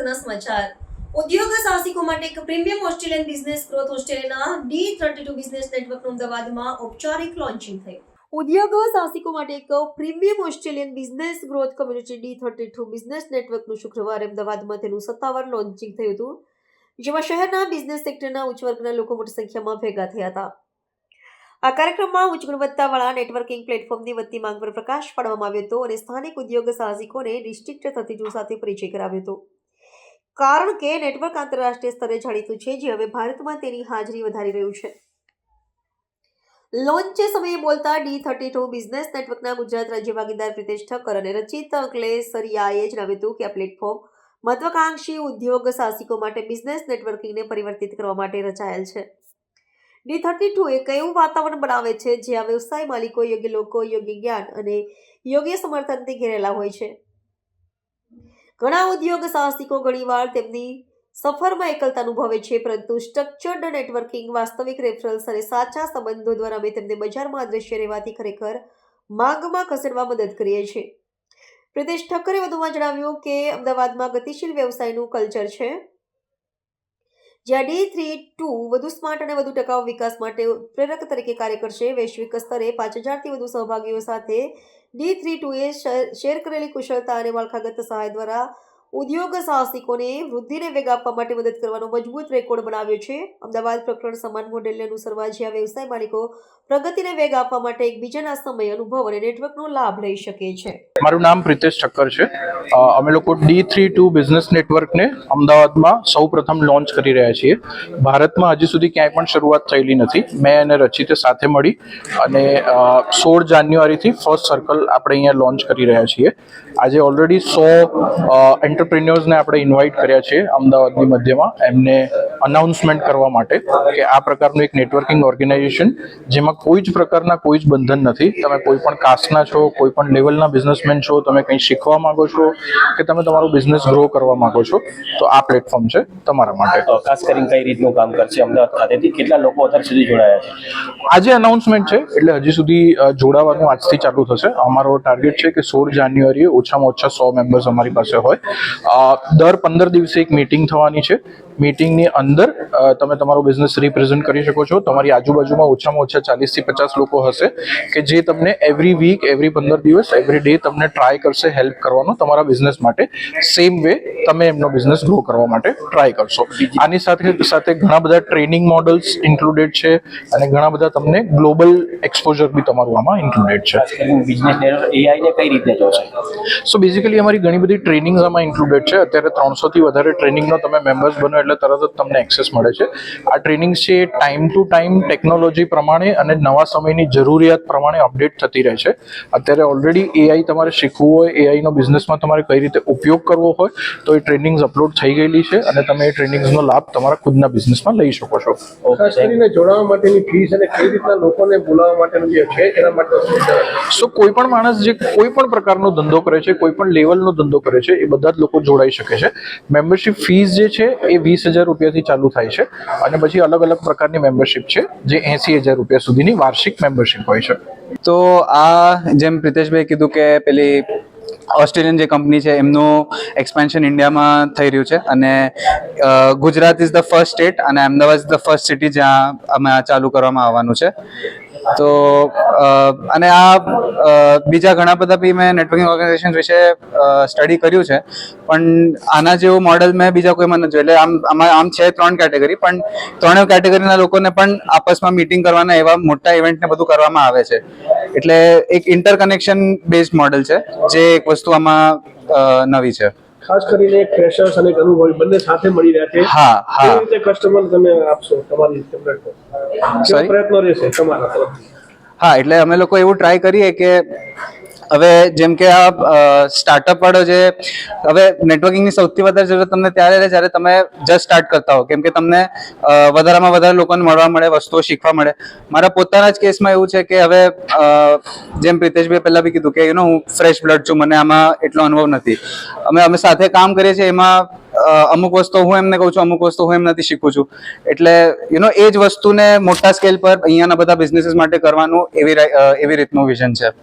અગત્યના સમાચાર ઉદ્યોગ સાહસિકો માટે એક પ્રીમિયમ ઓસ્ટ્રેલિયન બિઝનેસ ગ્રોથ ઓસ્ટ્રેલિયાના D32 બિઝનેસ નેટવર્કનું અમદાવાદમાં ઔપચારિક લોન્ચિંગ થયું. ઉદ્યોગ સાહસિકો માટે એક premium Australian business growth community D32 business નેટવર્કનું શુક્રવારે અમદાવાદમાં તેનું સત્તાવાર લોન્ચિંગ થયું હતું, જેમાં શહેરના બિઝનેસ સેક્ટરના ઉચ્ચ વર્ગના લોકો મોટી સંખ્યામાં ભેગા થયા હતા. આ કાર્યક્રમમાં ઉચ્ચ ગુણવત્તાવાળા નેટવર્કિંગ પ્લેટફોર્મની વધતી માંગ પર પ્રકાશ પાડવામાં આવ્યો હતો અને સ્થાનિક ઉદ્યોગ સાહસિકોને ડિસ્ટ્રિક્ટ 32 સાથે પરિચય કરાવ્યો હતો, કારણ કે નેટવર્ક આંતરરાષ્ટ્રીય સ્તરે જાણીતું છે, જે હવે ભારતમાં તેની હાજરી વધારી રહ્યું છે. લોન્ચ સમયે બોલતા D32 બિઝનેસ નેટવર્કના ગુજરાત રાજ્ય ભાગીદાર પ્રિતેશ ઠક્કર અને રચિત અંકલેસરિયાએ જણાવ્યું હતું કે આ પ્લેટફોર્મ મહત્વાકાંક્ષી ઉદ્યોગ સાહસિકો માટે બિઝનેસ નેટવર્કિંગને પરિવર્તિત કરવા માટે રચાયેલ છે. D32 એક એવું વાતાવરણ બનાવે છે જ્યાં વ્યવસાય માલિકો યોગ્ય લોકો, યોગ્ય જ્ઞાન અને યોગ્ય સમર્થનથી ઘેરેલા હોય છે. ઘણા ઉદ્યોગ સાહસિકો ઘણીવાર તેમની સફરમાં એકલતા અનુભવે છે, પરંતુ સ્ટ્રક્ચર્ડ નેટવર્કિંગ, વાસ્તવિક રેફરલ્સ અને સાચા સંબંધો દ્વારા અમે તેમને બજારમાં અદ્રશ્ય રહેવાથી ખરેખર માંગમાં ખસેડવા મદદ કરીએ છીએ. પ્રિતેશ ઠક્કરે વધુમાં જણાવ્યું કે અમદાવાદમાં ગતિશીલ વ્યવસાયનું કલ્ચર છે, જ્યાં D32 વધુ સ્માર્ટ અને વધુ ટકાઉ વિકાસ માટે પ્રેરક તરીકે કાર્ય કરશે. વૈશ્વિક સ્તરે 5000થી વધુ સહભાગીઓ સાથે D32એ શેર કરેલી કુશળતા અને માળખાગત સહાય દ્વારા ઉદ્યોગ સાહસિકોને વૃદ્ધિને વેગ આપવા માટે મદદ કરવાનો મજબૂત રેકોર્ડ બનાવ્યો છે. અમદાવાદ પ્રકરણ સમાન મોડેલને અનુસરવા, જ્યાં વ્યવસાય માલિકો પ્રગતિને વેગ આપવા માટે એકબીજાના સમય, અનુભવ અને નેટવર્કનો લાભ લઈ શકે છે. મારું નામ પ્રિતેશ ઠક્કર છે. અમે લોકો D32 બિઝનેસ નેટવર્કને અમદાવાદમાં સૌપ્રથમ લોન્ચ કરી રહ્યા છીએ. ભારતમાં હજી સુધી ક્યાંય પણ શરૂઆત થયેલી નથી. મેં અને રચિતે સાથે મળી અને 16 જાન્યુઆરીથી ફર્સ્ટ સર્કલ આપણે અહીંયા લોન્ચ કરી રહ્યા છીએ. આજે ઓલરેડી 100 એન્ટરપ્રિન્યોર્સને આપણે ઇન્વાઇટ કર્યા છે અમદાવાદની મધ્યમાં, એમને અનાઉન્સમેન્ટ કરવા માટે કે આ પ્રકારનું એક નેટવર્કિંગ ઓર્ગેનાઇઝેશન જેમાં કોઈ જ પ્રકારના કોઈ જ બંધન નથી. તમે કોઈ પણ કાસ્ટના છો, કોઈ પણ લેવલના બિઝનેસમેન છો, તમે કંઈ શીખવા માંગો છો કે તમે તમારો બિઝનેસ ગ્રો કરવા માંગો છો, તો આ પ્લેટફોર્મ છે તમારા માટે. તો ખાસ કરીને કઈ રીતનું કામ કરશે અમદાવાદ ખાતેથી, કેટલા લોકો અત્યાર સુધી જોડાયા છે? આજે અનાઉન્સમેન્ટ છે એટલે હજી સુધી જોડાવાનું આજથી ચાલુ થશે. અમારો ટાર્ગેટ છે કે 16 જાન્યુઆરીએ ઓછામાં ઓછા 100 મેમ્બર્સ અમારી પાસે હોય. દર 15 દિવસે એક મીટિંગ થવાની છે. મીટિંગની અંદર તમે તમારો બિઝનેસ રિપ્રેઝન્ટ કરી શકો છો. તમારી આજુબાજુમાં ઓછામાં ઓછા 40 થી 50 લોકો હશે કે જે તમને એવરી વીક, એવરી 15 દિવસ, એવરી ડે તમને ટ્રાય કરશે હેલ્પ કરવાનો તમારા બિઝનેસ માટે. સેમ વે તમે એમનો બિઝનેસ ગ્રો કરવા માટે ટ્રાય કરશો. આની સાથે સાથે ઘણા બધા ટ્રેનિંગ મોડલ્સ ઇન્ક્લુડેડ છે અને ઘણા બધા તમને ગ્લોબલ એક્સપોઝર બી તમારું આમાં ઇન્ક્લુડેડ છે. બિઝનેસ AI ને કઈ રીતે જોશે? સો બેઝિકલી અમારી ઘણી બધી ટ્રેનિંગ્સ આમાં ઇન્ક્લુડેડ છે. અત્યારે 300 થી વધારે ટ્રેનિંગનો તમે મેમ્બર્સ બનો એટલે તરત જ તમને એક્સેસ મળે છે. આ ટ્રેનિંગ્સ છે ટાઈમ ટુ ટાઈમ ટેકનોલોજી પ્રમાણે અને નવા સમયની જરૂરિયાત પ્રમાણે અપડેટ થતી રહે છે. અત્યારે ઓલરેડી AI તમારે શીખવું હોય, AI નો બિઝનેસમાં તમારે કઈ રીતે ઉપયોગ કરવો હોય, તો એ ટ્રેનિંગ્સ અપલોડ થઈ ગયેલી છે અને તમે એ ટ્રેનિંગ્સનો લાભ તમારા ખુદના બિઝનેસમાં લઈ શકો છો. ખાસ કરીને જોડાવા માટેની ફીસ અને કઈ રીતના લોકોને બોલાવવા માટેનું જે છે એના માટે સો કોઈ પણ માણસ જે કોઈ પણ પ્રકારનો ધંધો કરે છે, કોઈ પણ લેવલનો ધંધો કરે છે, એ બધા જ લોકો જોડાઈ શકે છે. મેમ્બરશિપ ફીસ જે છે એ 20,000 રૂપિયાથી ચાલુ થાય છે અને પછી અલગ અલગ પ્રકારની મેમ્બરશિપ છે જે 80,000 રૂપિયા સુધીની વાર્ષિક મેમ્બરશિપ હોય છે. તો આ જેમ પ્રિતેશભાઈ કીધું કે પેલી ઓસ્ટ્રેલિયન જે કંપની છે એમનું એક્સપેન્શન ઇન્ડિયામાં થઈ રહ્યું છે અને Gujarat is the first state અને Ahmedabad is the first city જ્યાં અમે આ ચાલુ કરવામાં આવવાનું છે. તો અને આ બીજા ઘણા બધા બી મેં નેટવર્કિંગ ઓર્ગેનાઇઝેશન વિશે સ્ટડી કર્યું છે, પણ આના જેવું મોડેલ મેં બીજા કોઈમાં નથી જોયું. એટલે આમ છે 3 કેટેગરી, પણ 3 કેટેગરીના લોકોને પણ આપસમાં મીટિંગ કરવાના એવા મોટા ઇવેન્ટને બધું કરવામાં આવે છે. એટલે એક ઇન્ટરકનેક્શન બેઝડ મોડેલ છે, જે એક વસ્તુ આમાં નવી છે. ખાસ કરીને ફ્રેશર્સ અને અનુભવી બંને સાથે મળી રહ્યા છે. હા. કેવી રીતે કસ્ટમર તમે આપશો તમારી કેવા પ્રયત્નો રહેશે તમારા તરફથી? હા, એટલે અમે લોકો એવું ટ્રાય કરીએ કે હવે જેમ કે આ સ્ટાર્ટઅપ વાળો જે હવે નેટવર્કિંગની સૌથી વધારે જરૂરત તમને ત્યારે રહે જ્યારે તમે જસ્ટ સ્ટાર્ટ કરતા હો, કેમ કે તમને વધારેમાં વધારે લોકોને મળવા મળે, વસ્તુઓ શીખવા મળે. મારા પોતાના જ કેસમાં એવું છે કે હવે જેમ પ્રિતેશભાઈ પહેલા બી કીધું કે હું ફ્રેશ બ્લડ છું, મને આમાં એટલો અનુભવ નથી. અમે સાથે કામ કરીએ છીએ, એમાં અમુક વસ્તુ હું એમને કહું છું, અમુક વસ્તુ હું એમનાથી શીખું છું. એટલે એ જ વસ્તુને મોટા સ્કેલ પર અહીંયાના બધા બિઝનેસીસ માટે કરવાનું એવી રીતનું વિઝન છે.